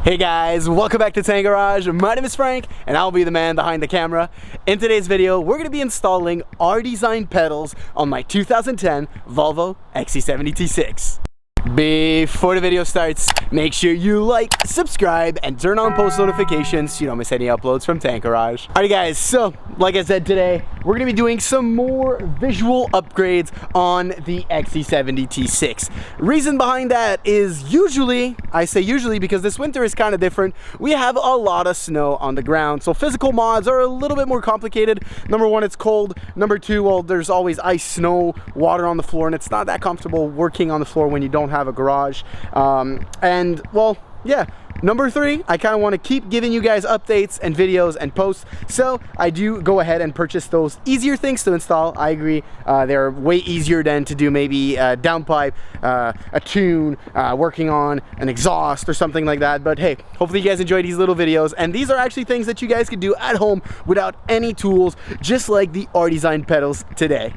Hey guys, welcome back to Tank Garage. My name is Frank and I'll be the man behind the camera. In today's video, we're going to be installing R-Design pedals on my 2010 Volvo XC70 T6. Before the video starts, make sure you like, subscribe, and turn on post notifications so you don't miss any uploads from Tank Garage. Alright guys, so like I said, today we're going to be doing some more visual upgrades on the XC70 T6. Reason behind that is usually, I say usually because this winter is kind of different, we have a lot of snow on the ground. So physical mods are a little bit more complicated. Number one, it's cold. Number two, well, there's always ice, snow, water on the floor, and it's not that comfortable working on the floor when you don't have a garage. And well, yeah. Number three, I kind of want to keep giving you guys updates and videos and posts, so I do go ahead and purchase those easier things to install. I agree, they're way easier than to do maybe a downpipe, a tune, working on an exhaust or something like that. But hey, hopefully you guys enjoy these little videos, and these are actually things that you guys can do at home without any tools, just like the R-Design pedals today.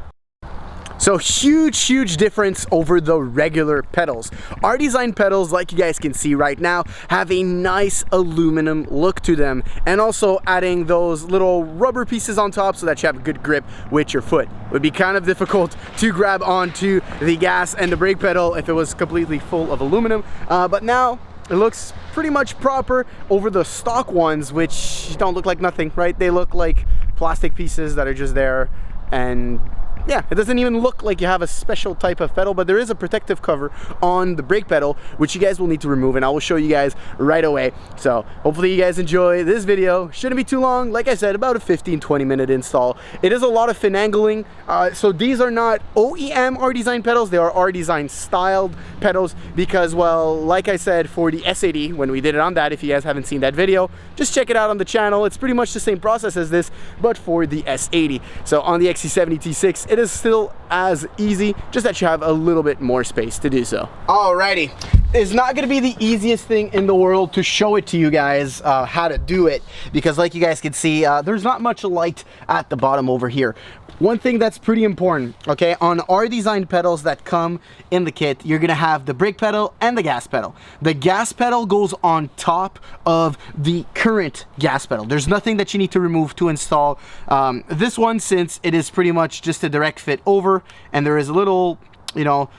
So huge difference over the regular pedals. R-Design pedals, like you guys can see right now, have a nice aluminum look to them, and also adding those little rubber pieces on top so that you have a good grip with your foot. It would be kind of difficult to grab onto the gas and the brake pedal if it was completely full of aluminum, but now it looks pretty much proper over the stock ones, which don't look like nothing, right? They look like plastic pieces that are just there, and yeah, it doesn't even look like you have a special type of pedal, but there is a protective cover on the brake pedal, which you guys will need to remove, and I will show you guys right away. So hopefully you guys enjoy this video. Shouldn't be too long. Like I said, about a 15-20 minute install. It is a lot of finagling. So these are not OEM R-Design pedals. They are R-Design styled pedals because, well, like I said, for the S80, when we did it on that, if you guys haven't seen that video, just check it out on the channel. It's pretty much the same process as this, but for the S80. So on the XC70 T6, it is still as easy, just that you have a little bit more space to do so. Alrighty, it's not gonna be the easiest thing in the world to show it to you guys how to do it, because like you guys can see, there's not much light at the bottom over here. One thing that's pretty important, okay, on R-Design pedals that come in the kit, you're gonna have the brake pedal and the gas pedal. The gas pedal goes on top of the current gas pedal. There's nothing that you need to remove to install this one, since it is pretty much just a direct fit over, and there is a little, you know,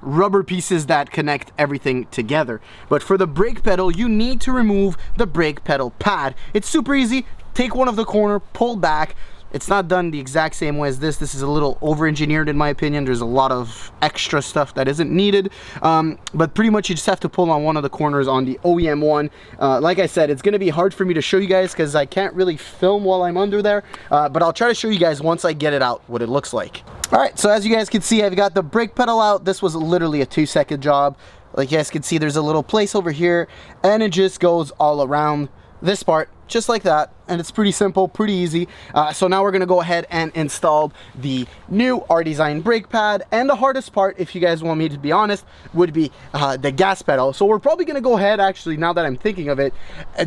rubber pieces that connect everything together. But for the brake pedal, you need to remove the brake pedal pad. It's super easy. Take one of the corner, pull back. It's not done the exact same way as this. This is a little over-engineered in my opinion. There's a lot of extra stuff that isn't needed. But pretty much you just have to pull on one of the corners on the OEM one. Like I said, it's going to be hard for me to show you guys because I can't really film while I'm under there. But I'll try to show you guys once I get it out what it looks like. Alright, so as you guys can see, I've got the brake pedal out. This was literally a 2-second job. Like you guys can see, there's a little place over here, and it just goes all around this part, just like that, and it's pretty simple, pretty easy. So now we're gonna go ahead and install the new R-Design brake pad, and the hardest part, if you guys want me to be honest, would be the gas pedal. So we're probably gonna go ahead, actually, now that I'm thinking of it,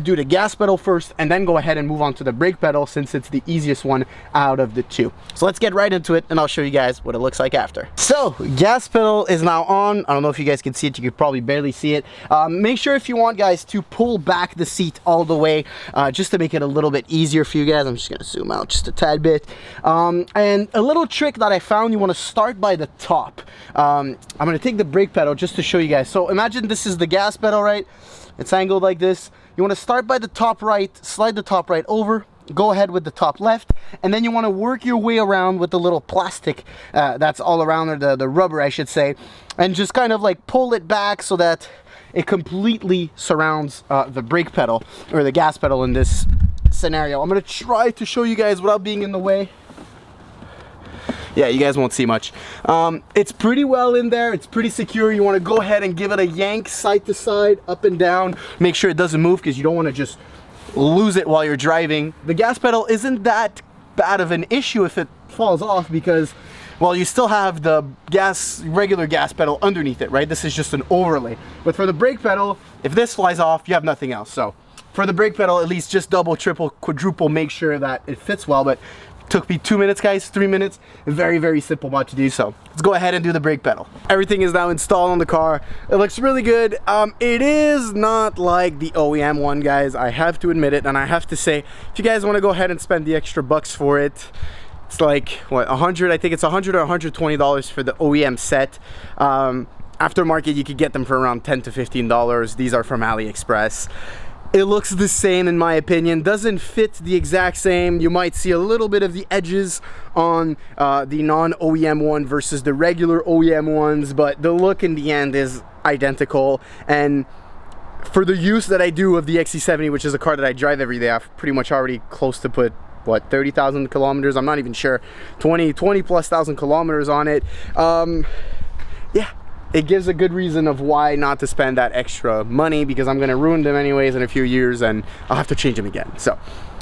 do the gas pedal first, and then go ahead and move on to the brake pedal, since it's the easiest one out of the two. So let's get right into it, and I'll show you guys what it looks like after. So gas pedal is now on. I don't know if you guys can see it. You could probably barely see it. Make sure, if you want, guys, to pull back the seat all the way, just to make it a little bit easier for you guys. I'm just gonna zoom out just a tad bit. And a little trick that I found, you want to start by the top. I'm gonna take the brake pedal just to show you guys. So imagine this is the gas pedal, right? It's angled like this. You want to start by the top right, slide the top right over, go ahead with the top left, and then you want to work your way around with the little plastic that's all around, or the rubber, I should say, and just kind of like pull it back so that it completely surrounds the brake pedal, or the gas pedal in this scenario. I'm gonna try to show you guys without being in the way. Yeah, you guys won't see much. It's pretty well in there. It's pretty secure. You want to go ahead and give it a yank side to side, up and down. Make sure it doesn't move, because you don't want to just lose it while you're driving. The gas pedal isn't that bad of an issue if it falls off, because, well, you still have the regular gas pedal underneath it, right? This is just an overlay. But for the brake pedal, if this flies off, you have nothing else. So for the brake pedal, at least just double, triple, quadruple, make sure that it fits well. But Took me 2 minutes, guys, 3 minutes. Very, very simple mod to do. So let's go ahead and do the brake pedal. Everything is now installed on the car. It looks really good. It is not like the OEM one, guys. I have to admit it, and I have to say, if you guys want to go ahead and spend the extra bucks for it, it's like what, 100? I think it's 100 or $120 for the OEM set. Aftermarket, you could get them for around $10 to $15. These are from AliExpress. It looks the same in my opinion. Doesn't fit the exact same. You might see a little bit of the edges on the non-OEM one versus the regular OEM ones, but the look in the end is identical. And for the use that I do of the XC70, which is a car that I drive every day, I've pretty much already close to put, what, 30,000 kilometers? I'm not even sure. 20 plus thousand kilometers on it. Yeah. It gives a good reason of why not to spend that extra money, because I'm gonna ruin them anyways in a few years and I'll have to change them again. So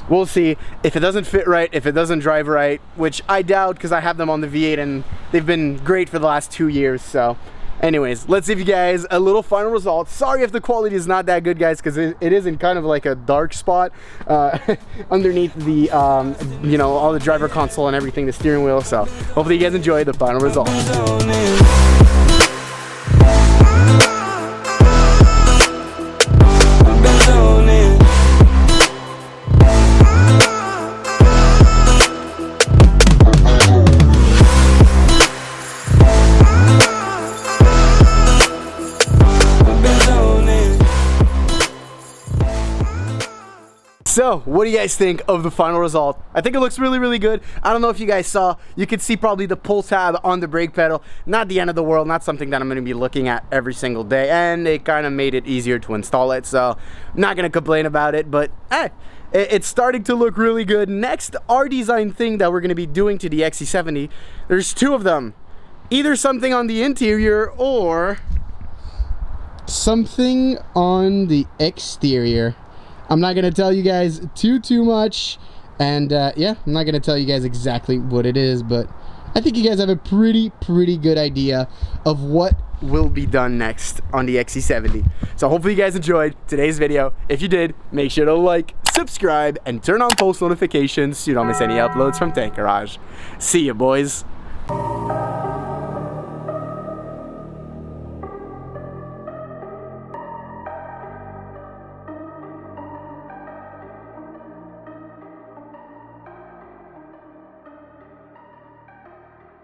we'll see if it doesn't fit right, if it doesn't drive right, which I doubt because I have them on the V8 and they've been great for the last 2 years. So anyways, let's give you guys a little final result. Sorry if the quality is not that good, guys, because it is in kind of like a dark spot underneath the you know, all the driver console and everything, the steering wheel. So hopefully you guys enjoy the final result. So, what do you guys think of the final result? I think it looks really, really good. I don't know if you guys saw, you could see probably the pull tab on the brake pedal. Not the end of the world, not something that I'm gonna be looking at every single day, and it kind of made it easier to install it, so I'm not gonna complain about it, but hey, it's starting to look really good. Next R-Design thing that we're gonna be doing to the XC70, there's two of them. Either something on the interior or something on the exterior. I'm not gonna tell you guys too much, and yeah, I'm not gonna tell you guys exactly what it is, but I think you guys have a pretty good idea of what will be done next on the XC70. So hopefully you guys enjoyed today's video. If you did, make sure to like, subscribe, and turn on post notifications so you don't miss any uploads from Tank Garage. See ya, boys.